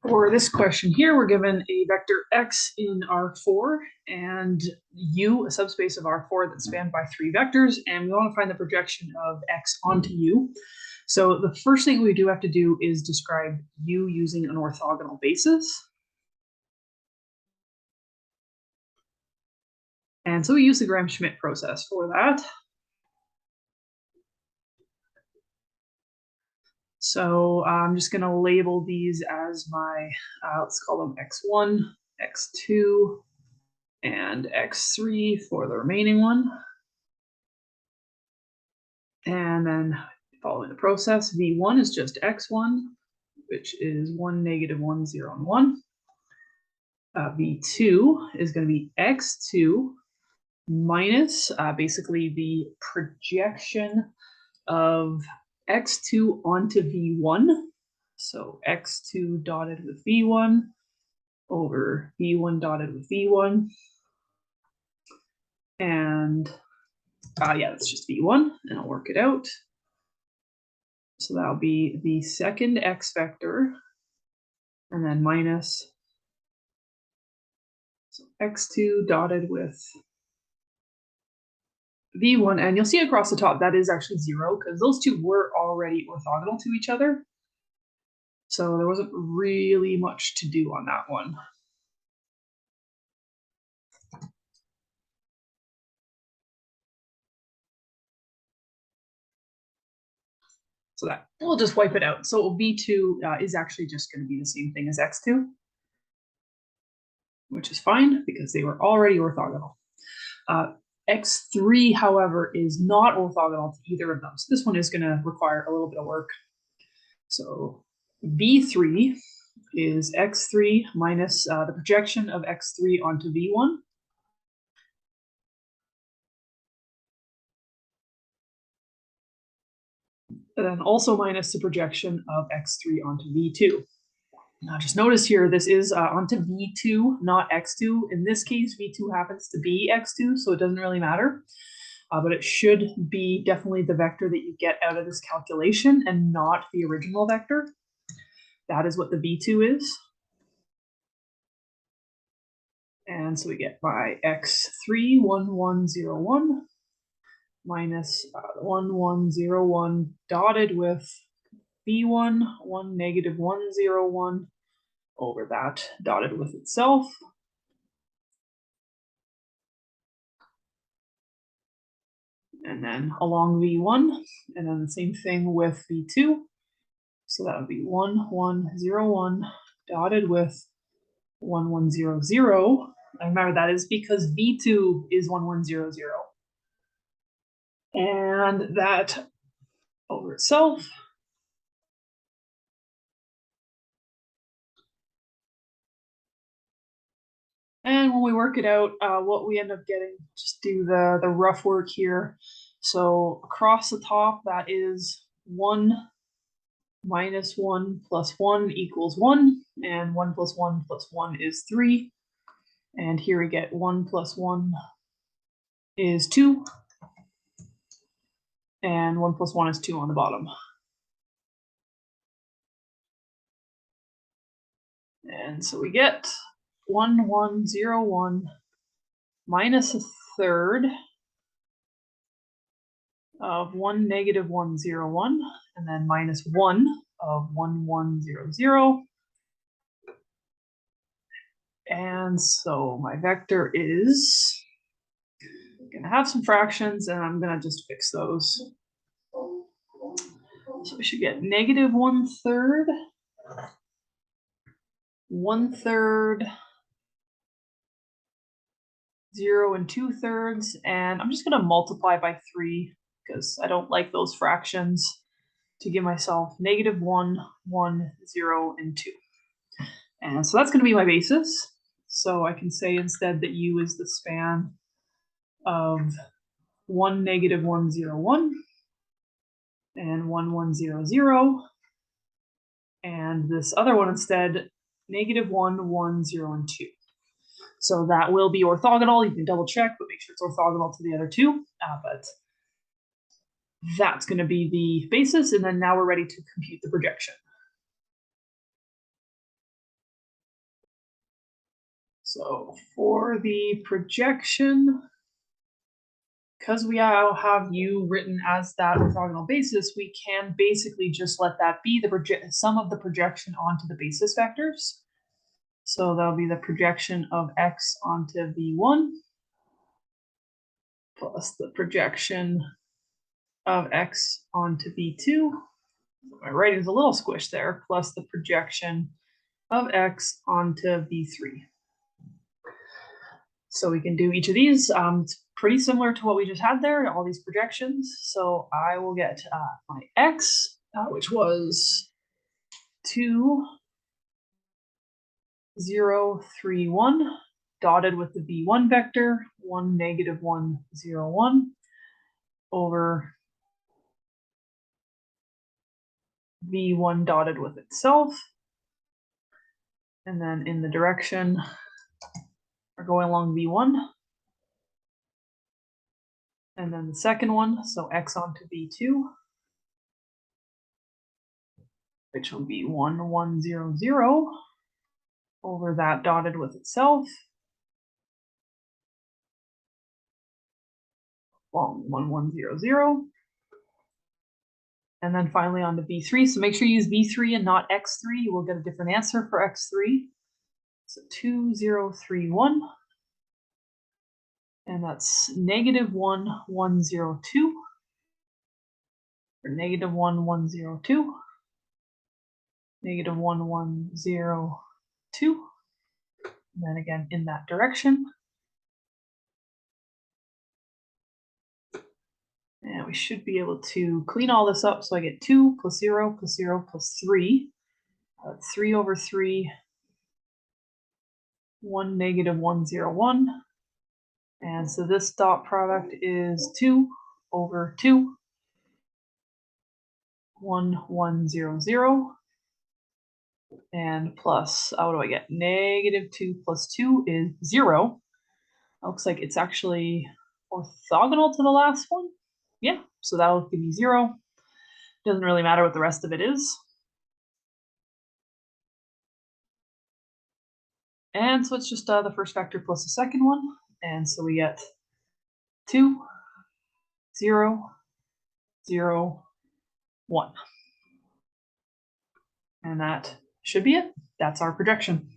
For this question here, we're given a vector x in R4 and U, a subspace of R4 that's spanned by three vectors, and we want to find the projection of x onto U. So the first thing we do have to do is describe U using an orthogonal basis. And so we use the Gram-Schmidt process for that. So I'm just going to label these as my, let's call them x1, x2, and x3 for the remaining one. And then following the process, v1 is just x1, which is 1, -1, 0, and 1. v2 is going to be x2 minus basically the projection of x2 onto v1. So x2 dotted with v1 over v1 dotted with v1. And yeah, that's just v1, and I'll work it out. So that'll be the second x vector, and then minus so x2 dotted with v1, and you'll see across the top that is actually 0 because those two were already orthogonal to each other. So there wasn't really much to do on that one. So that we'll just wipe it out. So v2 is actually just going to be the same thing as x2, which is fine because they were already orthogonal. X3, however, is not orthogonal to either of them. So this one is going to require a little bit of work. So v3 is x3 minus the projection of x3 onto v1. And then also minus the projection of x3 onto v2. Now just notice here, this is onto v2, not x2. In this case, v2 happens to be x2, so it doesn't really matter. But it should be definitely the vector that you get out of this calculation and not the original vector. That is what the v2 is. And so we get by x3, 1, 1, 0, 1, minus 1, 1, 0, 1 dotted with v1, 1, -1, 0, 1 over that dotted with itself. And then along v1, and then the same thing with v2. So that would be 1, 1, 0, 1 dotted with 1, 1, 0, 0. I remember that is because v2 is 1, 1, 0, 0. And that over itself. And when we work it out, what we end up getting, just do the rough work here. So across the top, that is 1 minus 1 plus 1 equals 1, and 1 plus 1 plus 1 is 3. And here we get 1 plus 1 is 2, and 1 plus 1 is 2 on the bottom. And so we get 1, 1, 0, 1 minus a third of 1, -1, 0, 1, and then minus 1 of 1, 1, 0, 0. And so my vector is going to have some fractions, and I'm going to just fix those. So we should get -1/3, 1/3, 0 and 2/3, and I'm just going to multiply by 3 because I don't like those fractions, to give myself -1, 1, 0, and 2. And so that's going to be my basis. So I can say instead that U is the span of 1, -1, 0, 1, and 1, 1, 0, 0. And this other one instead, -1, 1, 0, and 2. So that will be orthogonal. You can double check, but make sure it's orthogonal to the other two. But that's going to be the basis. And then now we're ready to compute the projection. So for the projection, because we now have u written as that orthogonal basis, we can basically just let that be the sum of the projection onto the basis vectors. So that'll be the projection of x onto v1 plus the projection of x onto v2. My writing's a little squished there, plus the projection of x onto v3. So we can do each of these. It's pretty similar to what we just had there, all these projections. So I will get my x, which was 2, 0, 3, 1, dotted with the v1 vector, 1, negative 1, 0, 1, over v1 dotted with itself. And then in the direction, we're going along v1. And then the second one, so x onto v2, which will be 1, 1, 0, 0, over that dotted with itself, long 1, 1, 0, 0. And then finally on to v3. So make sure you use v3 and not x3. You will get a different answer for x3. So 2, 0, 3, 1. And that's negative 1, 1, 0, 2. Or negative 1, 1, 0, 2. Negative 1, 1, 0, 2. And then again in that direction. And we should be able to clean all this up. So I get 2 plus 0 plus 0 plus 3. 3 over 3, 1, negative 1, 0, 1. And so this dot product is 2 over 2, 1, 1, 0, 0. And plus, what do I get? Negative 2 plus 2 is 0. Looks like it's actually orthogonal to the last one. Yeah, so that'll give me 0. Doesn't really matter what the rest of it is. And so it's just the first vector plus the second one. And so we get 2, 0, 0, 1. And that should be it. That's our projection.